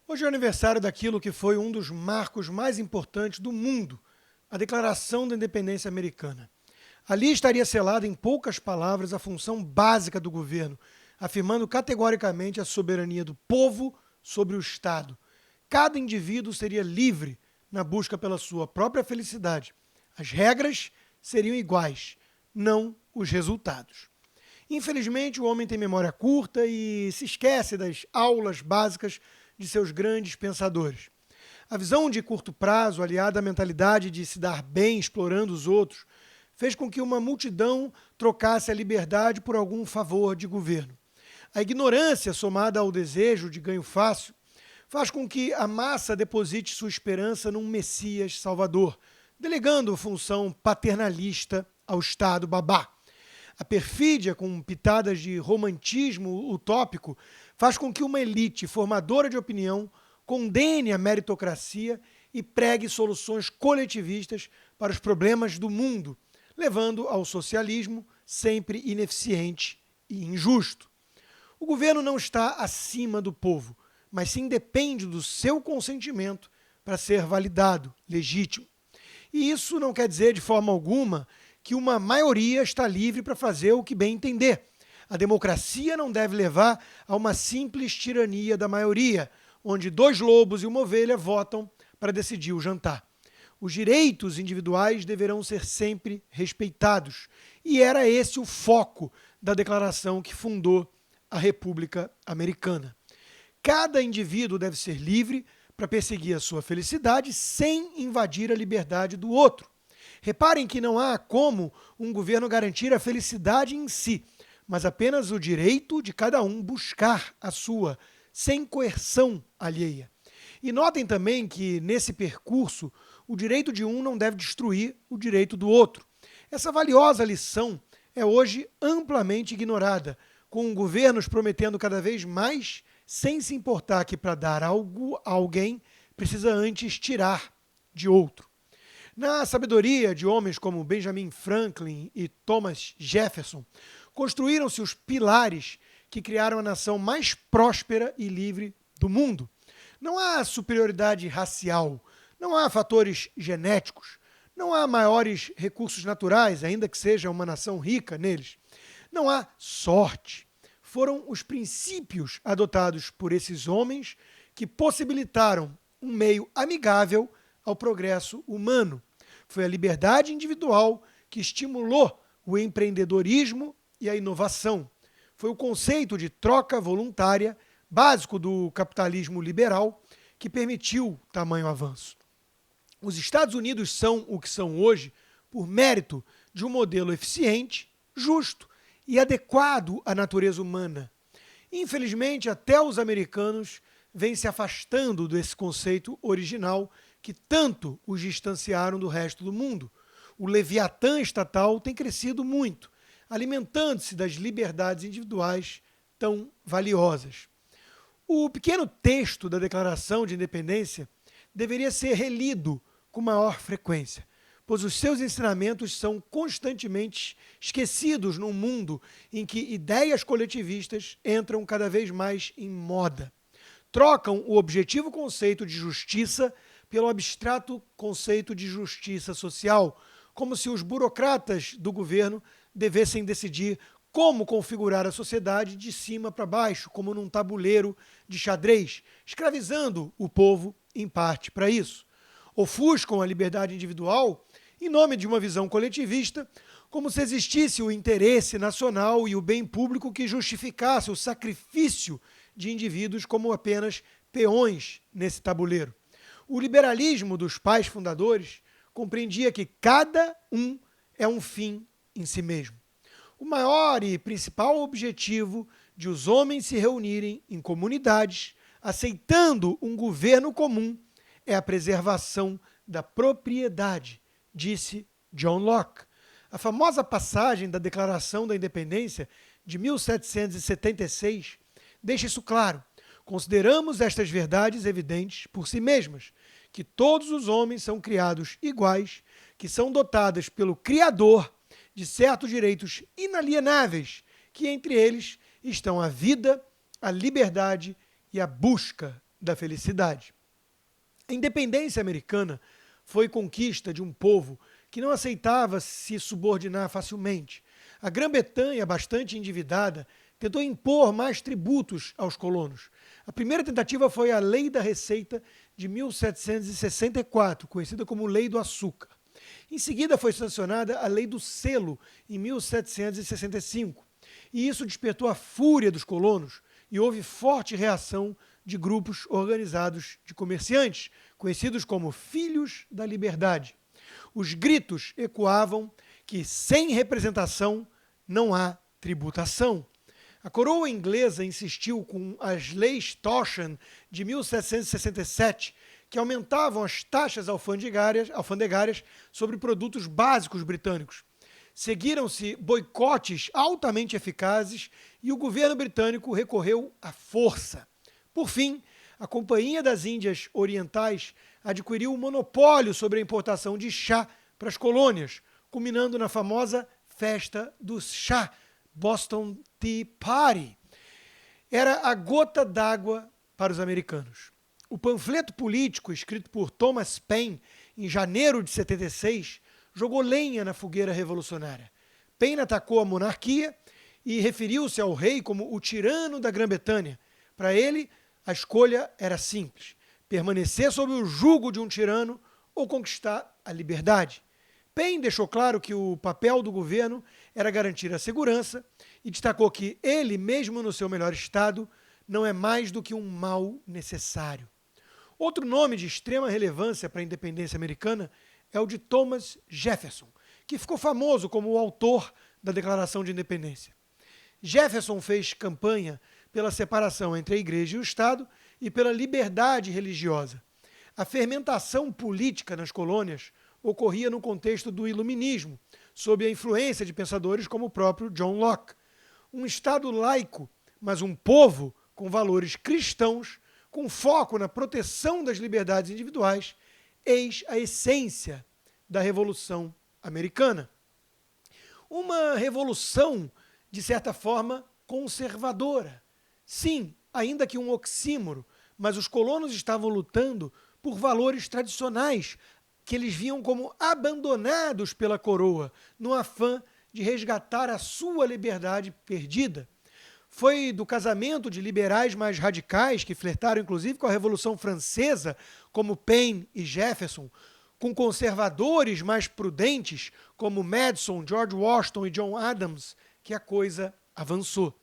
Hoje é o aniversário daquilo que foi um dos marcos mais importantes do mundo, a Declaração da Independência Americana. Ali estaria selada em poucas palavras a função básica do governo, afirmando categoricamente a soberania do povo sobre o Estado. Cada indivíduo seria livre na busca pela sua própria felicidade. As regras seriam iguais, não os resultados. Infelizmente, o homem tem memória curta e se esquece das aulas básicas de seus grandes pensadores. A visão de curto prazo, aliada à mentalidade de se dar bem explorando os outros, fez com que uma multidão trocasse a liberdade por algum favor de governo. A ignorância, somada ao desejo de ganho fácil, faz com que a massa deposite sua esperança num Messias Salvador, delegando função paternalista ao Estado babá. A perfídia, com pitadas de romantismo utópico, faz com que uma elite formadora de opinião condene a meritocracia e pregue soluções coletivistas para os problemas do mundo, levando ao socialismo sempre ineficiente e injusto. O governo não está acima do povo, mas sim depende do seu consentimento para ser validado, legítimo. E isso não quer dizer de forma alguma que uma maioria está livre para fazer o que bem entender. A democracia não deve levar a uma simples tirania da maioria, onde 2 lobos e uma ovelha votam para decidir o jantar. Os direitos individuais deverão ser sempre respeitados. E era esse o foco da declaração que fundou a República Americana. Cada indivíduo deve ser livre para perseguir a sua felicidade sem invadir a liberdade do outro. Reparem que não há como um governo garantir a felicidade em si, mas apenas o direito de cada um buscar a sua, sem coerção alheia. E notem também que, nesse percurso, o direito de um não deve destruir o direito do outro. Essa valiosa lição é hoje amplamente ignorada, com governos prometendo cada vez mais, sem se importar que para dar algo a alguém precisa antes tirar de outro. Na sabedoria de homens como Benjamin Franklin e Thomas Jefferson, construíram-se os pilares que criaram a nação mais próspera e livre do mundo. Não há superioridade racial, não há fatores genéticos, não há maiores recursos naturais, ainda que seja uma nação rica neles. Não há sorte. Foram os princípios adotados por esses homens que possibilitaram um meio amigável ao progresso humano. Foi a liberdade individual que estimulou o empreendedorismo e a inovação. Foi o conceito de troca voluntária, básico do capitalismo liberal, que permitiu tamanho avanço. Os Estados Unidos são o que são hoje por mérito de um modelo eficiente, justo e adequado à natureza humana. Infelizmente, até os americanos vêm se afastando desse conceito original que tanto os distanciaram do resto do mundo. O Leviatã estatal tem crescido muito, alimentando-se das liberdades individuais tão valiosas. O pequeno texto da Declaração de Independência deveria ser relido com maior frequência, pois os seus ensinamentos são constantemente esquecidos num mundo em que ideias coletivistas entram cada vez mais em moda. Trocam o objetivo conceito de justiça pelo abstrato conceito de justiça social, como se os burocratas do governo devessem decidir como configurar a sociedade de cima para baixo, como num tabuleiro de xadrez, escravizando o povo, em parte, para isso. Ofuscam a liberdade individual em nome de uma visão coletivista, como se existisse o interesse nacional e o bem público que justificasse o sacrifício de indivíduos como apenas peões nesse tabuleiro. O liberalismo dos pais fundadores compreendia que cada um é um fim em si mesmo. O maior e principal objetivo de os homens se reunirem em comunidades, aceitando um governo comum, é a preservação da propriedade, disse John Locke. A famosa passagem da Declaração da Independência de 1776 deixa isso claro. Consideramos estas verdades evidentes por si mesmas, que todos os homens são criados iguais, que são dotados pelo Criador de certos direitos inalienáveis, que entre eles estão a vida, a liberdade e a busca da felicidade. A independência americana foi conquista de um povo que não aceitava se subordinar facilmente. A Grã-Bretanha, bastante endividada, tentou impor mais tributos aos colonos. A primeira tentativa foi a Lei da Receita de 1764, conhecida como Lei do Açúcar. Em seguida foi sancionada a Lei do Selo, em 1765, e isso despertou a fúria dos colonos e houve forte reação de grupos organizados de comerciantes, conhecidos como Filhos da Liberdade. Os gritos ecoavam que sem representação não há tributação. A coroa inglesa insistiu com as leis Tosham de 1767, que aumentavam as taxas alfandegárias sobre produtos básicos britânicos. Seguiram-se boicotes altamente eficazes e o governo britânico recorreu à força. Por fim, a Companhia das Índias Orientais adquiriu o monopólio sobre a importação de chá para as colônias, culminando na famosa Festa do Chá, Boston Tea Party. Era a gota d'água para os americanos. O panfleto político escrito por Thomas Paine em janeiro de 76 jogou lenha na fogueira revolucionária. Paine atacou a monarquia e referiu-se ao rei como o tirano da Grã-Bretanha. Para ele, a escolha era simples: permanecer sob o jugo de um tirano ou conquistar a liberdade. Paine deixou claro que o papel do governo era garantir a segurança e destacou que ele, mesmo no seu melhor estado, não é mais do que um mal necessário. Outro nome de extrema relevância para a independência americana é o de Thomas Jefferson, que ficou famoso como o autor da Declaração de Independência. Jefferson fez campanha pela separação entre a igreja e o Estado e pela liberdade religiosa. A fermentação política nas colônias ocorria no contexto do iluminismo, sob a influência de pensadores como o próprio John Locke. Um Estado laico, mas um povo com valores cristãos, com foco na proteção das liberdades individuais, eis a essência da Revolução Americana. Uma revolução, de certa forma, conservadora. Sim, ainda que um oxímoro, mas os colonos estavam lutando por valores tradicionais que eles viam como abandonados pela coroa, no afã de resgatar a sua liberdade perdida. Foi do casamento de liberais mais radicais, que flertaram inclusive com a Revolução Francesa, como Paine e Jefferson, com conservadores mais prudentes, como Madison, George Washington e John Adams, que a coisa avançou.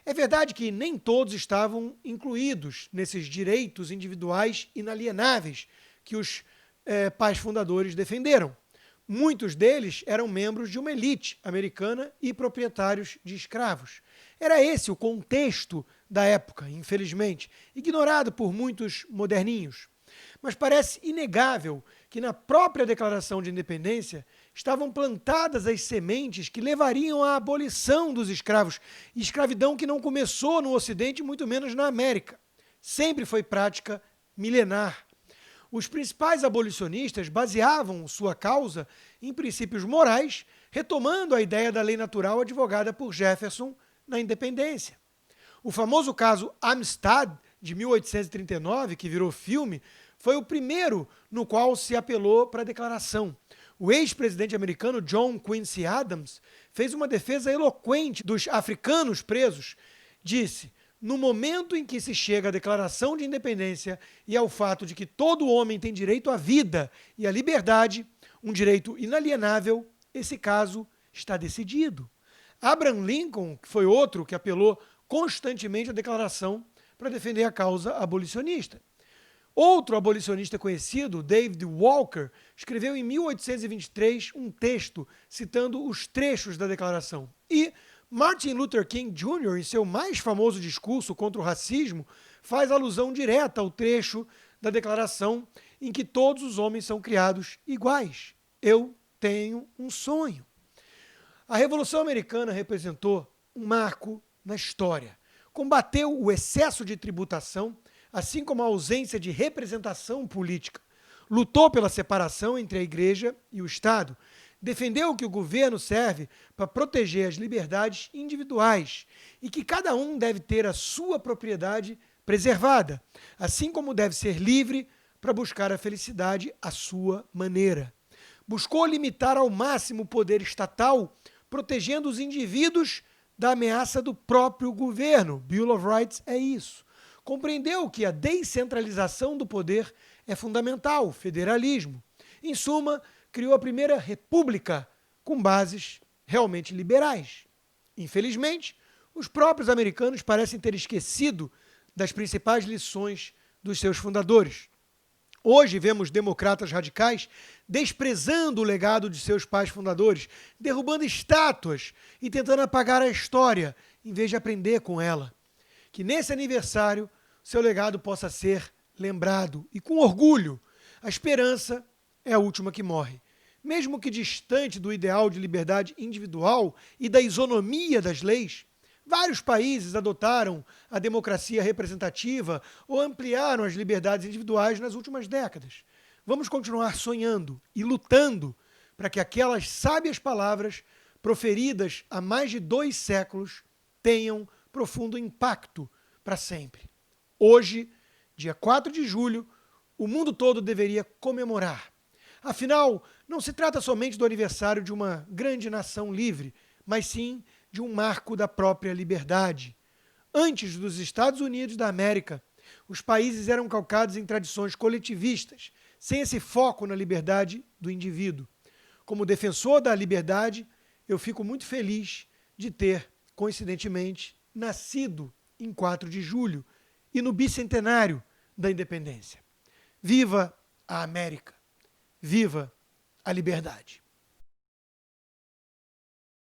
É verdade que nem todos estavam incluídos nesses direitos individuais inalienáveis que os pais fundadores defenderam. Muitos deles eram membros de uma elite americana e proprietários de escravos. Era esse o contexto da época, infelizmente, ignorado por muitos moderninhos. Mas parece inegável que na própria Declaração de Independência estavam plantadas as sementes que levariam à abolição dos escravos, e escravidão que não começou no Ocidente, muito menos na América. Sempre foi prática milenar. Os principais abolicionistas baseavam sua causa em princípios morais, retomando a ideia da lei natural advogada por Jefferson na independência. O famoso caso Amistad, de 1839, que virou filme, foi o primeiro no qual se apelou para a declaração. O ex-presidente americano John Quincy Adams fez uma defesa eloquente dos africanos presos. Disse: no momento em que se chega à Declaração de Independência e ao fato de que todo homem tem direito à vida e à liberdade, um direito inalienável, esse caso está decidido. Abraham Lincoln, que foi outro que apelou constantemente à Declaração para defender a causa abolicionista. Outro abolicionista conhecido, David Walker, escreveu em 1823 um texto citando os trechos da Declaração. E Martin Luther King Jr., em seu mais famoso discurso contra o racismo, faz alusão direta ao trecho da Declaração em que todos os homens são criados iguais. Eu tenho um sonho. A Revolução Americana representou um marco na história. Combateu o excesso de tributação, assim como a ausência de representação política. Lutou pela separação entre a Igreja e o Estado. Defendeu que o governo serve para proteger as liberdades individuais e que cada um deve ter a sua propriedade preservada, assim como deve ser livre para buscar a felicidade à sua maneira. Buscou limitar ao máximo o poder estatal, protegendo os indivíduos da ameaça do próprio governo. Bill of Rights é isso. Compreendeu que a descentralização do poder é fundamental, federalismo. Em suma, criou a primeira república com bases realmente liberais. Infelizmente, os próprios americanos parecem ter esquecido das principais lições dos seus fundadores. Hoje vemos democratas radicais desprezando o legado de seus pais fundadores, derrubando estátuas e tentando apagar a história, em vez de aprender com ela. Que nesse aniversário seu legado possa ser lembrado e com orgulho. A esperança é a última que morre. Mesmo que distante do ideal de liberdade individual e da isonomia das leis, vários países adotaram a democracia representativa ou ampliaram as liberdades individuais nas últimas décadas. Vamos continuar sonhando e lutando para que aquelas sábias palavras proferidas há mais de 2 séculos tenham profundo impacto para sempre. Hoje, dia 4 de julho, o mundo todo deveria comemorar. Afinal, não se trata somente do aniversário de uma grande nação livre, mas sim de um marco da própria liberdade. Antes dos Estados Unidos da América, os países eram calcados em tradições coletivistas, sem esse foco na liberdade do indivíduo. Como defensor da liberdade, eu fico muito feliz de ter, coincidentemente, nascido em 4 de julho e no bicentenário da independência. Viva a América! Viva a liberdade!